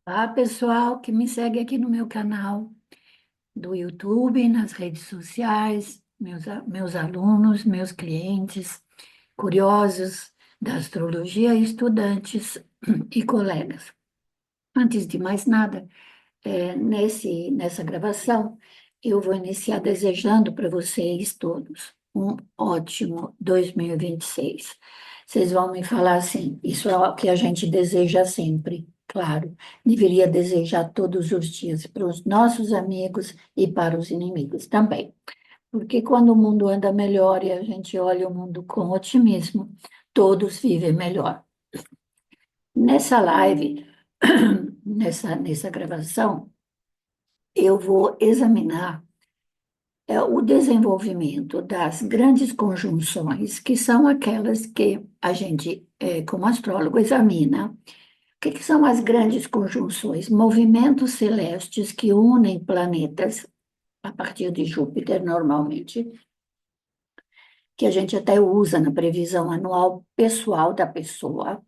Olá, pessoal que me segue aqui no meu canal do YouTube, nas redes sociais, meus alunos, meus clientes, curiosos da astrologia, estudantes e colegas. Antes de mais nada, nessa gravação, eu vou iniciar desejando para vocês todos um ótimo 2026. Vocês vão me falar assim, isso é o que a gente deseja sempre, claro. Deveria desejar todos os dias para os nossos amigos e para os inimigos também. Porque quando o mundo anda melhor e a gente olha o mundo com otimismo, todos vivem melhor. Nessa live, nessa gravação, eu vou examinar o desenvolvimento das grandes conjunções, que são aquelas que a gente, como astrólogo, examina. O que são as grandes conjunções? Movimentos celestes que unem planetas a partir de Júpiter, normalmente, que a gente até usa na previsão anual pessoal da pessoa,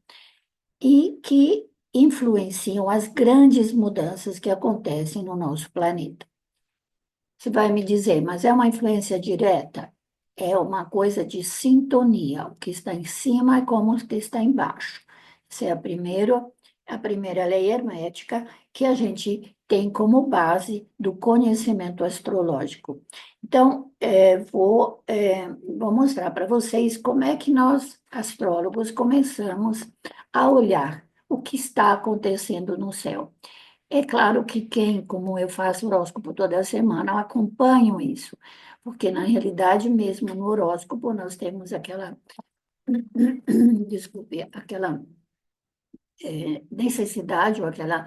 e que influenciam as grandes mudanças que acontecem no nosso planeta. Você vai me dizer, mas é uma influência direta? É uma coisa de sintonia. O que está em cima é como o que está embaixo. Essa é a primeira lei hermética que a gente tem como base do conhecimento astrológico. Então, vou mostrar para vocês como é que nós, astrólogos, começamos a olhar o que está acontecendo no céu. É claro que quem, como eu faço horóscopo toda semana, eu acompanho isso, porque na realidade mesmo no horóscopo nós temos aquela, desculpe, aquela necessidade ou aquela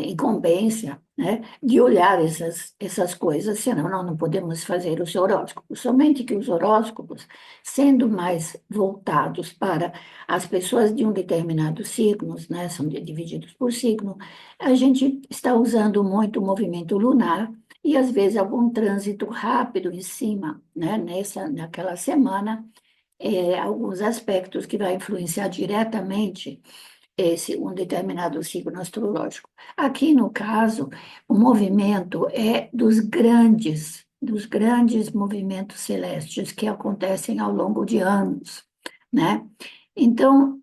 incumbência, né, de olhar essas coisas, senão nós não podemos fazer os horóscopos. Somente que os horóscopos, sendo mais voltados para as pessoas de um determinado signo, né, são divididos por signo, a gente está usando muito o movimento lunar e às vezes algum trânsito rápido em cima, né, naquela semana, alguns aspectos que vai influenciar diretamente um determinado signo astrológico. Aqui, no caso, o movimento é dos grandes movimentos celestes que acontecem ao longo de anos, né? Então,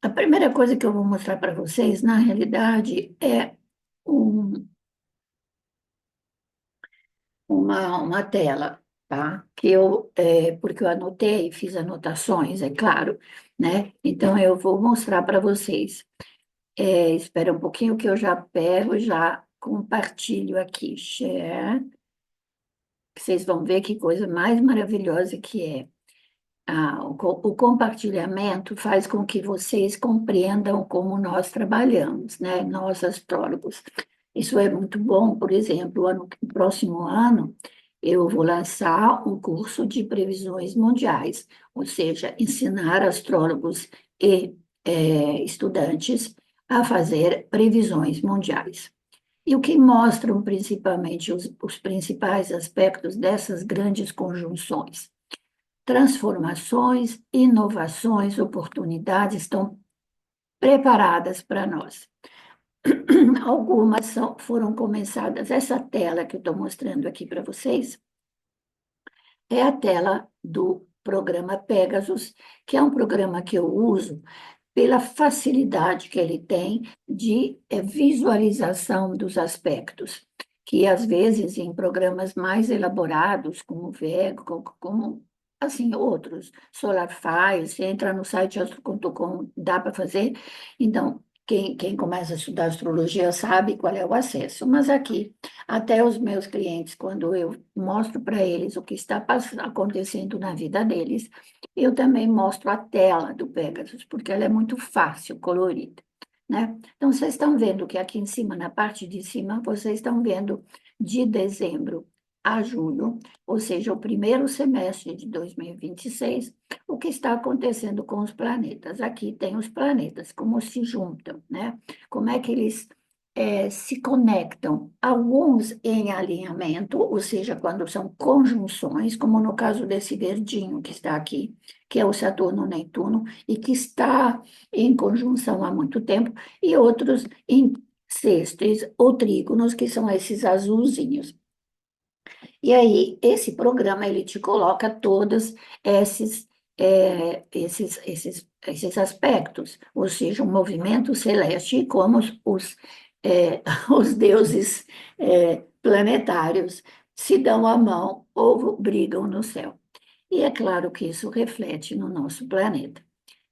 a primeira coisa que eu vou mostrar para vocês, na realidade, é um- uma tela, tá? Porque eu anotei, fiz anotações, é claro, né? Então, eu vou mostrar para vocês. Espera um pouquinho que eu já pego, já compartilho aqui, share, que vocês vão ver que coisa mais maravilhosa que é. O compartilhamento faz com que vocês compreendam como nós trabalhamos, né? Nós, astrólogos. Isso é muito bom, por exemplo, no próximo ano eu vou lançar um curso de previsões mundiais, ou seja, ensinar astrólogos e estudantes a fazer previsões mundiais. E o que mostram principalmente os principais aspectos dessas grandes conjunções? Transformações, inovações, oportunidades estão preparadas para nós. Algumas foram começadas. Essa tela que eu estou mostrando aqui para vocês é a tela do programa Pegasus, que é um programa que eu uso pela facilidade que ele tem de visualização dos aspectos, que às vezes em programas mais elaborados, como o Vega, como assim outros, SolarFile, você entra no site astro.com, dá para fazer. Então, quem começa a estudar astrologia sabe qual é o acesso, mas aqui, até os meus clientes, quando eu mostro para eles o que está acontecendo na vida deles, eu também mostro a tela do Pegasus, porque ela é muito fácil, colorida, né? Então, vocês estão vendo que aqui em cima, na parte de cima, vocês estão vendo de dezembro a julho, ou seja, o primeiro semestre de 2026, o que está acontecendo com os planetas. Aqui tem os planetas, como se juntam, né? Como é que eles se conectam, alguns em alinhamento, ou seja, quando são conjunções, como no caso desse verdinho que está aqui, que é o Saturno-Netuno, e que está em conjunção há muito tempo, e outros sextos ou trígonos, que são esses azulzinhos. E aí, esse programa, ele te coloca todos esses aspectos, ou seja, o movimento celeste e como os deuses planetários se dão a mão ou brigam no céu. E é claro que isso reflete no nosso planeta.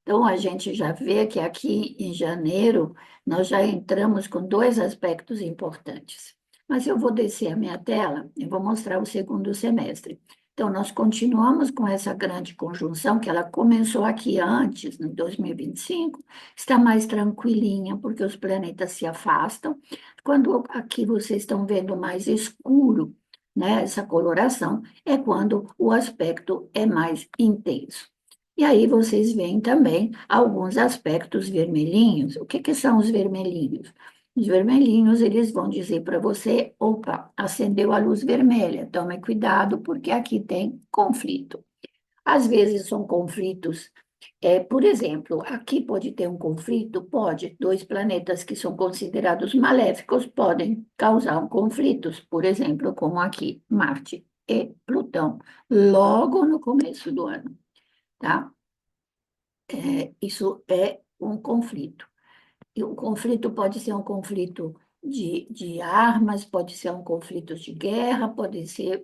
Então, a gente já vê que aqui em janeiro nós já entramos com dois aspectos importantes. Mas eu vou descer a minha tela e vou mostrar o segundo semestre. Então, nós continuamos com essa grande conjunção, que ela começou aqui antes, em 2025, está mais tranquilinha, porque os planetas se afastam. Quando aqui vocês estão vendo mais escuro, né, essa coloração, é quando o aspecto é mais intenso. E aí vocês veem também alguns aspectos vermelhinhos. O que são os vermelhinhos? Os vermelhinhos, eles vão dizer para você, opa, acendeu a luz vermelha, tome cuidado porque aqui tem conflito. Às vezes são conflitos, por exemplo, aqui pode ter um conflito, pode, dois planetas que são considerados maléficos podem causar um conflitos, por exemplo, como aqui, Marte e Plutão, logo no começo do ano, tá? Isso é um conflito. E o conflito pode ser um conflito de armas, pode ser um conflito de guerra, pode ser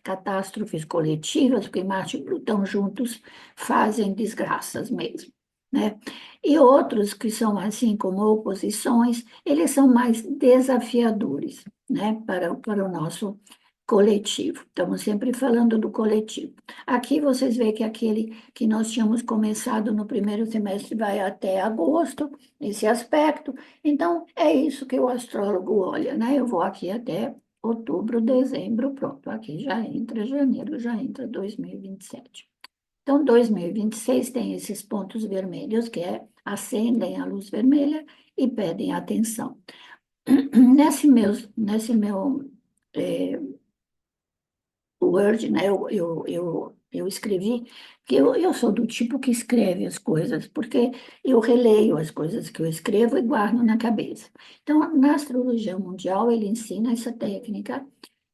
catástrofes coletivas, porque Marte e Plutão juntos fazem desgraças mesmo, né? E outros que são assim como oposições, eles são mais desafiadores, né, para o nosso coletivo. Estamos sempre falando do coletivo. Aqui vocês veem que aquele que nós tínhamos começado no primeiro semestre vai até agosto, esse aspecto. Então, é isso que o astrólogo olha, né? Eu vou aqui até outubro, dezembro, pronto. Aqui já entra janeiro, já entra 2027. Então, 2026 tem esses pontos vermelhos acendem a luz vermelha e pedem atenção. Nesse meu eh, Word, né? Eu escrevi, que eu sou do tipo que escreve as coisas, porque eu releio as coisas que eu escrevo e guardo na cabeça. Então, na astrologia mundial, ele ensina essa técnica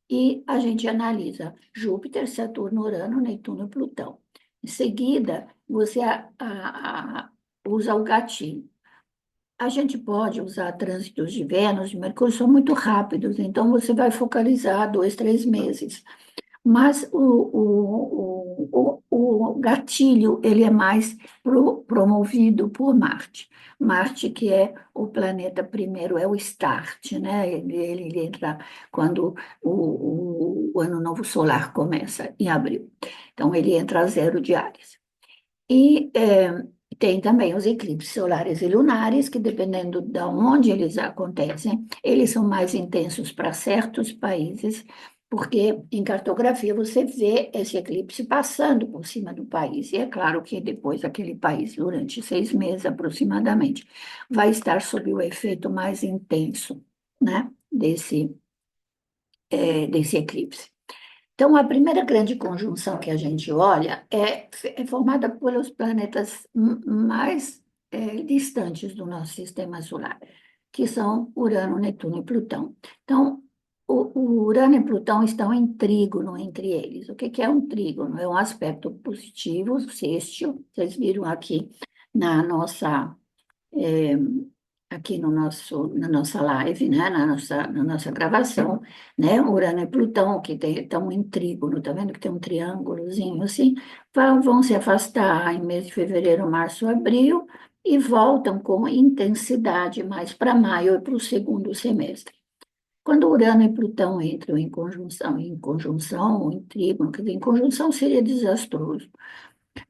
e a gente analisa Júpiter, Saturno, Urano, Netuno e Plutão. Em seguida, você usa o gatilho. A gente pode usar trânsitos de Vênus, de Mercúrio, são muito rápidos, então você vai focalizar 2, 3 meses. Mas o gatilho, ele é mais promovido por Marte. Marte, que é o planeta primeiro, é o start, né? Ele entra quando o ano novo solar começa, em abril. Então, ele entra a 0 de Áries. E tem também os eclipses solares e lunares, que dependendo de onde eles acontecem, eles são mais intensos para certos países, porque em cartografia você vê esse eclipse passando por cima do país. E é claro que depois aquele país, durante 6 meses aproximadamente, vai estar sob o efeito mais intenso, né, desse eclipse. Então, a primeira grande conjunção que a gente olha é formada pelos planetas mais distantes do nosso sistema solar, que são Urano, Netuno e Plutão. Então, o Urano e Plutão estão em trígono entre eles. O que é um trígono? É um aspecto positivo, sextil, vocês viram aqui na nossa é, aqui no na nossa live, né, na nossa gravação, né, Urano e Plutão, que estão em trígono, tá vendo que tem um triângulozinho assim, vão se afastar em mês de fevereiro, março, abril, e voltam com intensidade mais para maio e para o segundo semestre. Quando Urano e Plutão entram em conjunção ou em trígono, quer dizer, em conjunção seria desastroso,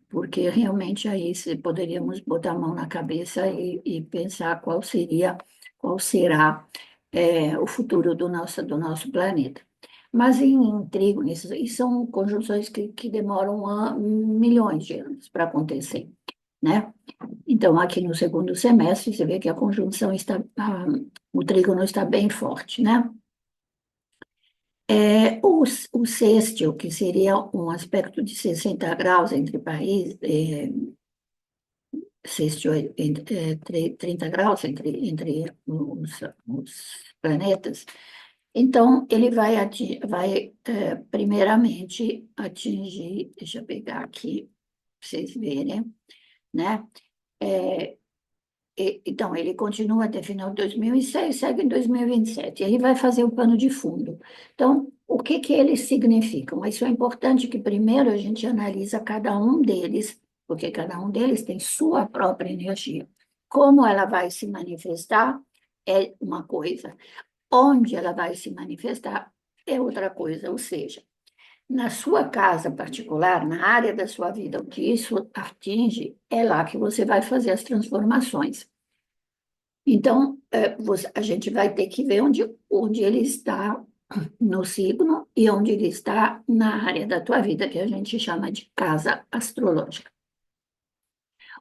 porque realmente aí poderíamos botar a mão na cabeça e pensar qual será o futuro do nosso planeta. Mas em trígono, e são conjunções que demoram milhões de anos para acontecer, né? Então, aqui no segundo semestre, você vê que a conjunção o trígono está bem forte, né? O sextil, que seria um aspecto de 60 graus entre países, entre 30 graus entre os planetas. Então, ele vai primeiramente atingir, deixa eu pegar aqui, para vocês verem, né? É, então, ele continua até final de 2006, segue em 2027. Ele vai fazer o pano de fundo. Então, o que que eles significam? Isso é importante que primeiro a gente analisa cada um deles, porque cada um deles tem sua própria energia. Como ela vai se manifestar é uma coisa, onde ela vai se manifestar é outra coisa, ou seja, na sua casa particular, na área da sua vida, o que isso atinge, é lá que você vai fazer as transformações. Então, a gente vai ter que ver onde ele está no signo e onde ele está na área da tua vida, que a gente chama de casa astrológica.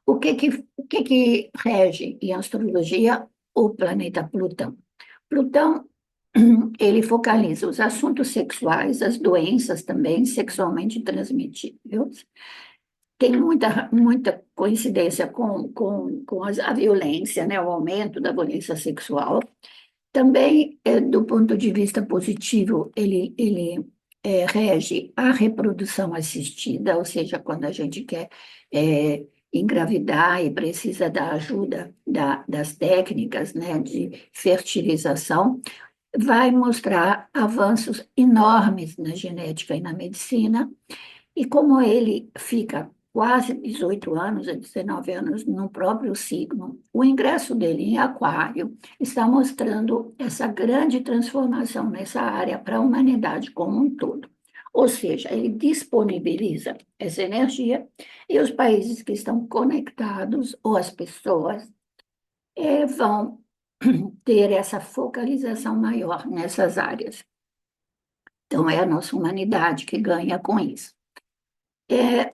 O que que rege em astrologia o planeta Plutão? Plutão, ele focaliza os assuntos sexuais, as doenças também sexualmente transmissíveis. Tem muita coincidência com a violência, né, o aumento da violência sexual. Também, do ponto de vista positivo, ele rege a reprodução assistida, ou seja, quando a gente quer engravidar e precisa da ajuda das técnicas, né, de fertilização, vai mostrar avanços enormes na genética e na medicina, e como ele fica quase 18 anos, 19 anos no próprio signo, o ingresso dele em Aquário está mostrando essa grande transformação nessa área para a humanidade como um todo. Ou seja, ele disponibiliza essa energia e os países que estão conectados, ou as pessoas, vão ter essa focalização maior nessas áreas. Então, é a nossa humanidade que ganha com isso.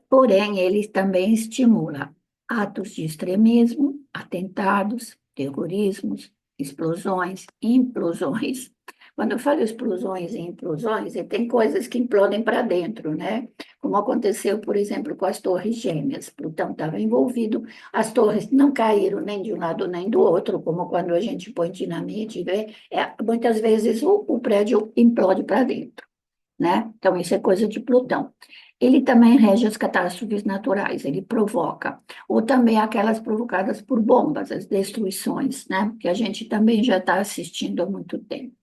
Porém, ele também estimula atos de extremismo, atentados, terrorismos, explosões, implosões. Quando eu falo explosões e implosões, tem coisas que implodem para dentro, né? Como aconteceu, por exemplo, com as Torres Gêmeas. Plutão estava envolvido, as torres não caíram nem de um lado nem do outro, como quando a gente põe dinamite, né? Muitas vezes o prédio implode para dentro, né? Então, isso é coisa de Plutão. Ele também rege as catástrofes naturais, ele provoca, ou também aquelas provocadas por bombas, as destruições, né? Que a gente também já está assistindo há muito tempo.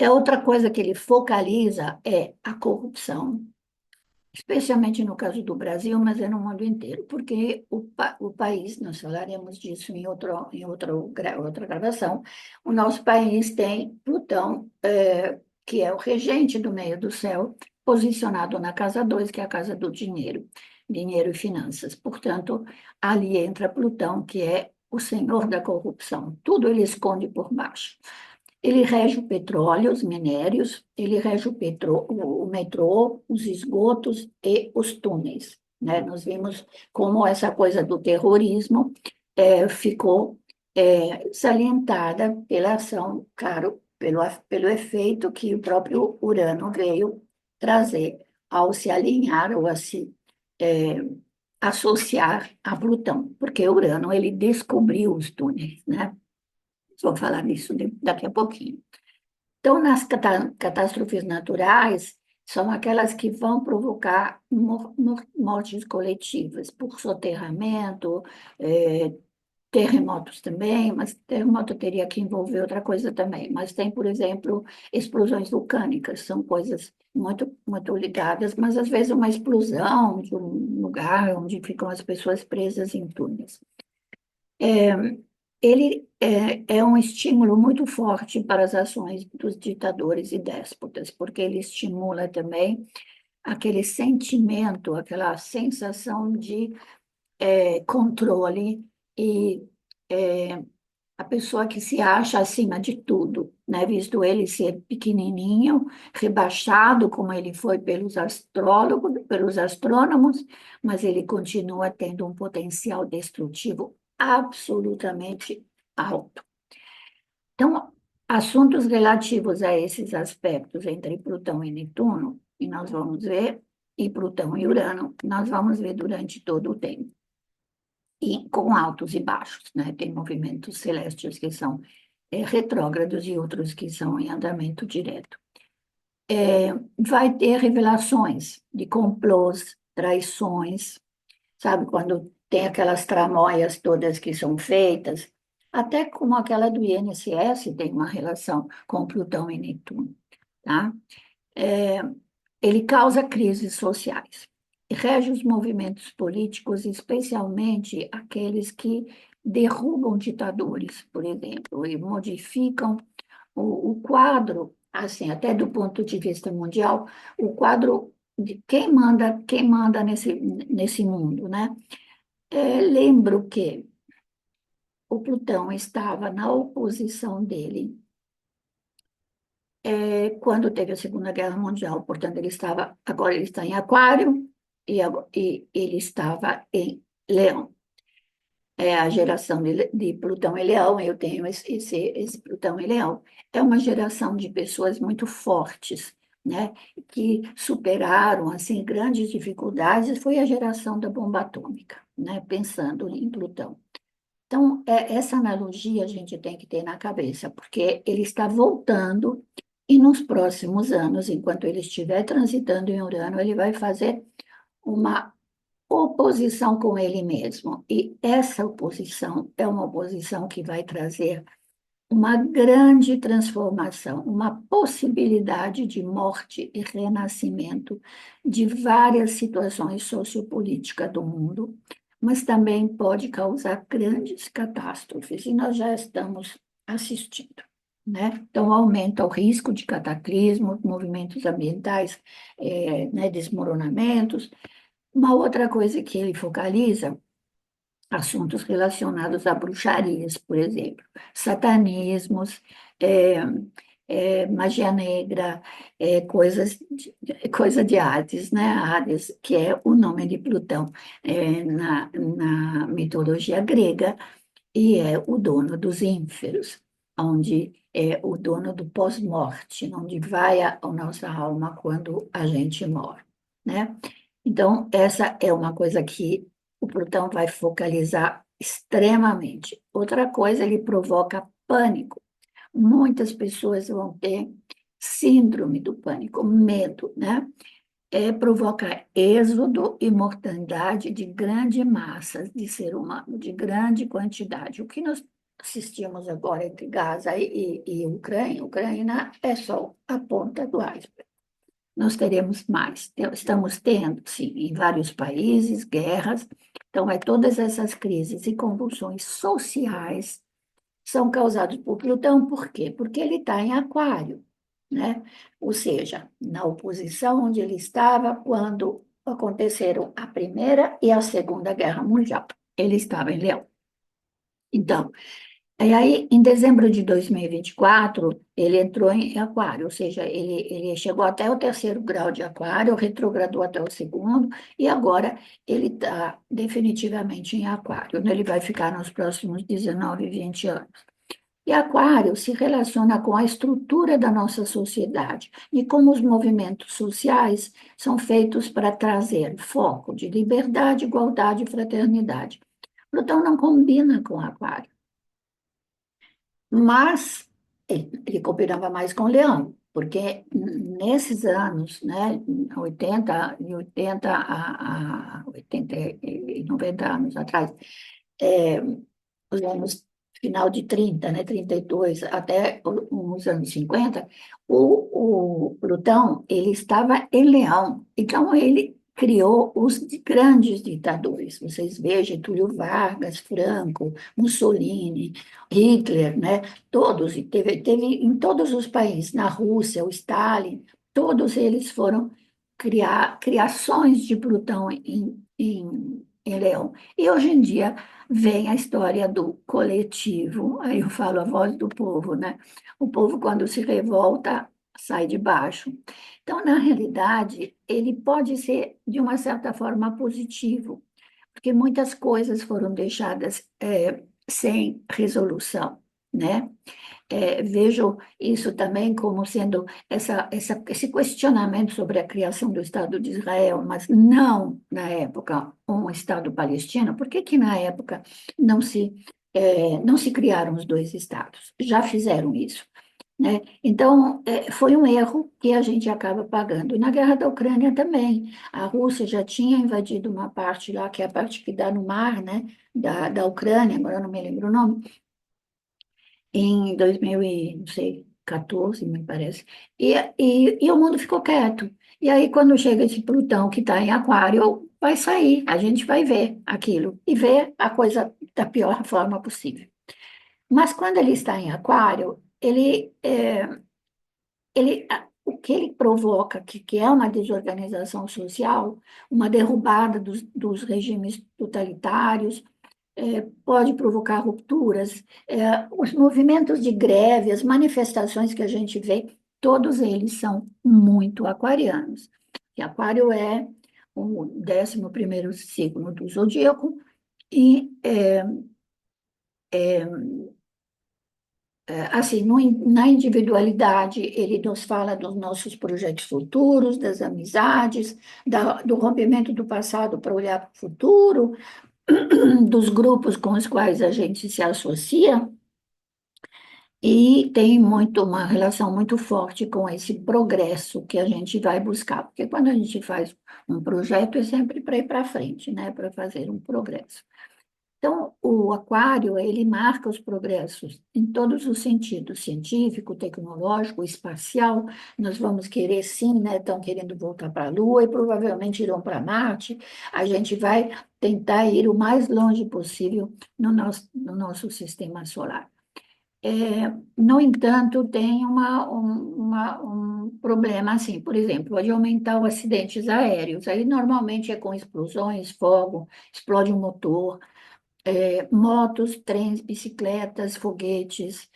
Outra coisa que ele focaliza é a corrupção, especialmente no caso do Brasil, mas é no mundo inteiro, porque o país, nós falaremos disso outra gravação, o nosso país tem Plutão, que é o regente do meio do céu, posicionado na casa 2, que é a casa do dinheiro, dinheiro e finanças. Portanto, ali entra Plutão, que é o senhor da corrupção. Tudo ele esconde por baixo. Ele rege o petróleo, os minérios, ele rege o metrô, os esgotos e os túneis, né? Nós vimos como essa coisa do terrorismo ficou salientada pela ação, claro, pelo efeito que o próprio Urano veio trazer ao se alinhar ou a se é, associar a Plutão, porque Urano ele descobriu os túneis, né? Vou falar disso daqui a pouquinho. Então, nas catástrofes naturais, são aquelas que vão provocar mortes coletivas por soterramento, terremotos também, mas terremoto teria que envolver outra coisa também. Mas tem, por exemplo, explosões vulcânicas, são coisas muito ligadas, mas às vezes uma explosão de um lugar onde ficam as pessoas presas em túneis. Ele é um estímulo muito forte para as ações dos ditadores e déspotas, porque ele estimula também aquele sentimento, aquela sensação de controle e a pessoa que se acha acima de tudo, né? Visto ele ser pequenininho, rebaixado como ele foi pelos astrólogos, pelos astrônomos, mas ele continua tendo um potencial destrutivo absolutamente alto. Então, assuntos relativos a esses aspectos entre Plutão e Netuno, e nós vamos ver, e Plutão e Urano, nós vamos ver durante todo o tempo. e com altos e baixos, né? Tem movimentos celestes que são retrógrados e outros que são em andamento direto. Vai ter revelações de complôs, traições, sabe? Quando tem aquelas tramóias todas que são feitas, até como aquela do INSS tem uma relação com Plutão e Netuno, tá? É, ele causa crises sociais, rege os movimentos políticos, especialmente aqueles que derrubam ditadores, por exemplo, e modificam o quadro, assim, até do ponto de vista mundial, o quadro de quem manda nesse mundo, né? Lembro que o Plutão estava na oposição dele quando teve a Segunda Guerra Mundial, portanto, agora ele está em Aquário e ele estava em Leão. É a geração de Plutão e Leão, eu tenho esse Plutão e Leão. É uma geração de pessoas muito fortes, né, que superaram, assim, grandes dificuldades, foi a geração da bomba atômica, né, pensando em Plutão. Então, essa analogia a gente tem que ter na cabeça, porque ele está voltando e nos próximos anos, enquanto ele estiver transitando em Urano, ele vai fazer uma oposição com ele mesmo. E essa oposição é uma oposição que vai trazer uma grande transformação, uma possibilidade de morte e renascimento de várias situações sociopolíticas do mundo, mas também pode causar grandes catástrofes, e nós já estamos assistindo. Né? Então, aumenta o risco de cataclismo, movimentos ambientais, né, desmoronamentos. Uma outra coisa que ele focaliza assuntos relacionados a bruxarias, por exemplo, satanismos, é, magia negra, coisa de Hades, né? Hades, que é o nome de Plutão na mitologia grega, e é o dono dos ínferos, onde é o dono do pós-morte, onde vai a nossa alma quando a gente morre, né? Então, essa é uma coisa que o Plutão vai focalizar extremamente. Outra coisa, ele provoca pânico. Muitas pessoas vão ter síndrome do pânico, medo, né? Provoca êxodo e mortandade de grande massa de ser humano, de grande quantidade. O que nós assistimos agora entre Gaza e Ucrânia é só a ponta do iceberg. Nós teremos mais. Estamos tendo, sim, em vários países, guerras. Então, todas essas crises e convulsões sociais são causadas por Plutão, por quê? Porque ele está em Aquário, né? Ou seja, na oposição onde ele estava quando aconteceram a Primeira e a Segunda Guerra Mundial. Ele estava em Leão. Então, e aí, em dezembro de 2024, ele entrou em Aquário, ou seja, ele chegou até o terceiro grau de Aquário, retrogradou até o segundo, e agora ele está definitivamente em Aquário, onde ele vai ficar nos próximos 19, 20 anos. E Aquário se relaciona com a estrutura da nossa sociedade e como os movimentos sociais são feitos para trazer foco de liberdade, igualdade e fraternidade. Plutão não combina com Aquário. Mas ele combinava mais com o Leão, porque nesses anos, né, 80 a 80 e 90 anos atrás, é, os anos final de 30, né, 32 até os anos 50, o Plutão, ele estava em Leão, então ele criou os grandes ditadores. Vocês vejam Getúlio Vargas, Franco, Mussolini, Hitler, né, todos, e teve em todos os países, na Rússia, o Stalin, todos eles foram criações de Plutão em Leão. E hoje em dia, vem a história do coletivo, aí eu falo a voz do povo, né? O povo, quando se revolta, sai de baixo. Então, na realidade, ele pode ser, de uma certa forma, positivo, porque muitas coisas foram deixadas sem resolução. né? Vejo isso também como sendo esse questionamento sobre a criação do Estado de Israel, mas não, na época, um Estado palestino. Por que que na época não se criaram os dois Estados? Já fizeram isso, né? Então, foi um erro que a gente acaba pagando. E na guerra da Ucrânia também, a Rússia já tinha invadido uma parte lá, que é a parte que dá no mar, né, da Ucrânia, agora eu não me lembro o nome, em 2000 e, não sei, 14, me parece. E o mundo ficou quieto. E aí, quando chega esse Plutão que está em Aquário, vai sair, a gente vai ver aquilo e ver a coisa da pior forma possível. Mas quando ele está em Aquário, o que ele provoca, que é uma desorganização social, uma derrubada dos regimes totalitários, pode provocar rupturas, os movimentos de greve, as manifestações que a gente vê, todos eles são muito aquarianos. E Aquário é o 11º signo do zodíaco, e, assim, na individualidade, ele nos fala dos nossos projetos futuros, das amizades, do rompimento do passado para olhar para o futuro, dos grupos com os quais a gente se associa, e tem uma relação muito forte com esse progresso que a gente vai buscar, porque quando a gente faz um projeto é sempre para ir para frente, né, para fazer um progresso. Então, o aquário, ele marca os progressos em todos os sentidos, científico, tecnológico, espacial. Nós vamos querer, sim, né? Estão querendo voltar para a Lua e provavelmente irão para Marte. A gente vai tentar ir o mais longe possível no nosso sistema solar. No entanto, tem um problema assim, por exemplo, pode aumentar os acidentes aéreos. Aí, normalmente, é com explosões, fogo, explode um motor, motos, trens, bicicletas, foguetes,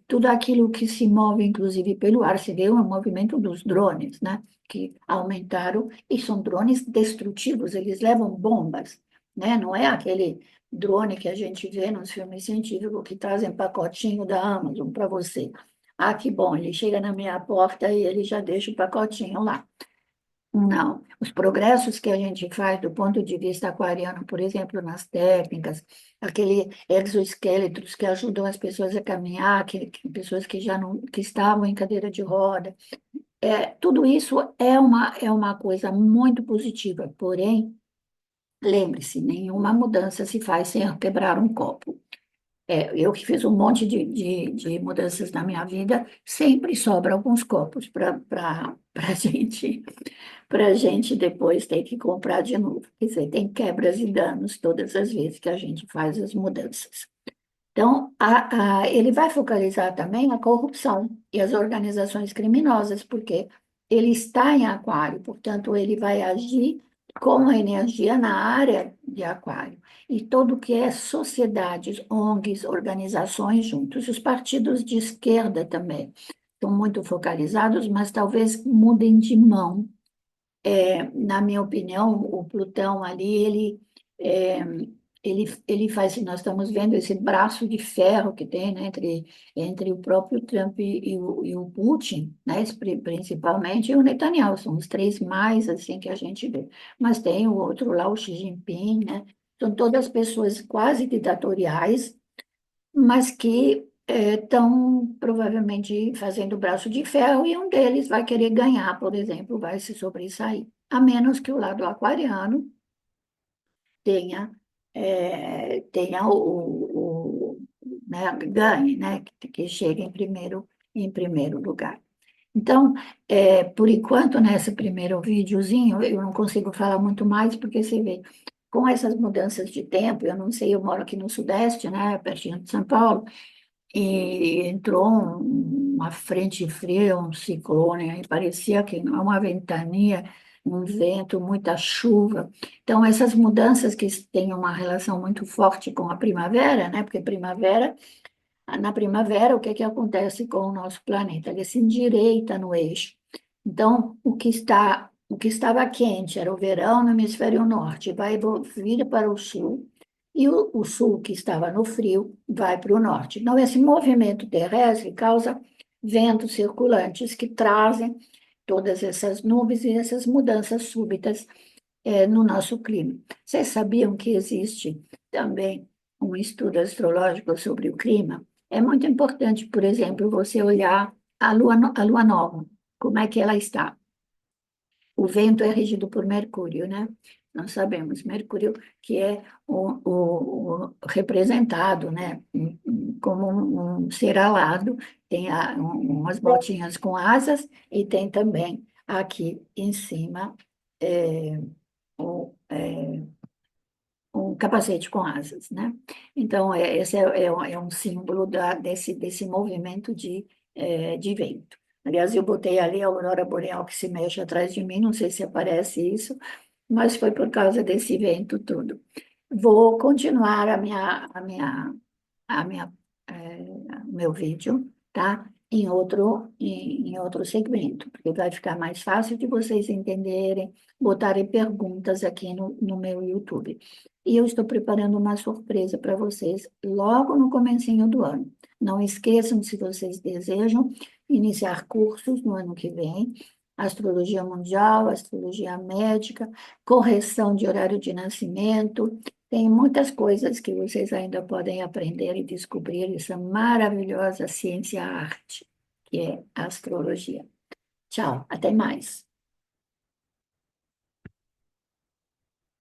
tudo aquilo que se move, inclusive, pelo ar. Você vê o movimento dos drones, né? Que aumentaram, e são drones destrutivos, eles levam bombas, né? Não é aquele drone que a gente vê nos filmes científicos que trazem pacotinho da Amazon para você. Ah, que bom, ele chega na minha porta e ele já deixa o pacotinho lá. Não, os progressos que a gente faz do ponto de vista aquariano, por exemplo, nas técnicas, aquele exoesqueletos que ajudam as pessoas a caminhar, pessoas que já não, que estavam em cadeira de roda, tudo isso é uma coisa muito positiva, porém, lembre-se, nenhuma mudança se faz sem quebrar um copo. Eu que fiz um monte de mudanças na minha vida, sempre sobra alguns copos para a gente depois ter que comprar de novo. Quer dizer, tem quebras e danos todas as vezes que a gente faz as mudanças. Então, ele vai focalizar também a corrupção e as organizações criminosas, porque ele está em aquário, portanto, ele vai agir com a energia na área de aquário. E tudo que é sociedades, ONGs, organizações juntos. Os partidos de esquerda também estão muito focalizados, mas talvez mudem de mão. Na minha opinião, o Plutão ali, é, ele faz, nós estamos vendo esse braço de ferro que tem, né, entre o próprio Trump e o Putin, né, principalmente, e o Netanyahu, são os três mais, assim, que a gente vê. Mas tem o outro lá, o Xi Jinping, né, são todas pessoas quase ditatoriais, mas que estão provavelmente fazendo braço de ferro e um deles vai querer ganhar, por exemplo, vai se sobressair, a menos que o lado aquariano tenha, tenha né, ganhe, né, que chegue em primeiro lugar. Então, por enquanto, nesse primeiro videozinho, eu não consigo falar muito mais, porque você vê, com essas mudanças de tempo, eu não sei, eu moro aqui no Sudeste, né, pertinho de São Paulo, e entrou uma frente fria, um ciclone, aí parecia que não é uma ventania, um vento, muita chuva. Então, essas mudanças que têm uma relação muito forte com a primavera, né? Porque na primavera, o que que acontece com o nosso planeta? Ele se endireita no eixo. Então, o que estava quente era o verão no hemisfério norte, vai vir para o sul, e o sul, que estava no frio, vai para o norte. Então, esse movimento terrestre causa ventos circulantes que trazem todas essas nuvens e essas mudanças súbitas no nosso clima. Vocês sabiam que existe também um estudo astrológico sobre o clima? É muito importante, por exemplo, você olhar a lua nova, como é que ela está. O vento é regido por Mercúrio, né? Nós sabemos, Mercúrio que é o representado, né? Como um ser alado, tem umas botinhas com asas e tem também aqui em cima é, o, é, um capacete com asas, né? Então, esse é um símbolo desse movimento de vento. Aliás, eu botei ali a aurora boreal que se mexe atrás de mim, não sei se aparece isso, mas foi por causa desse vento todo. Vou continuar a minha, meu vídeo, tá? Em outro segmento, porque vai ficar mais fácil de vocês entenderem, botarem perguntas aqui no meu YouTube. E eu estou preparando uma surpresa para vocês logo no comecinho do ano. Não esqueçam, se vocês desejam, iniciar cursos no ano que vem, astrologia mundial, astrologia médica, correção de horário de nascimento, tem muitas coisas que vocês ainda podem aprender e descobrir essa maravilhosa ciência-arte, que é a astrologia. Tchau, até mais.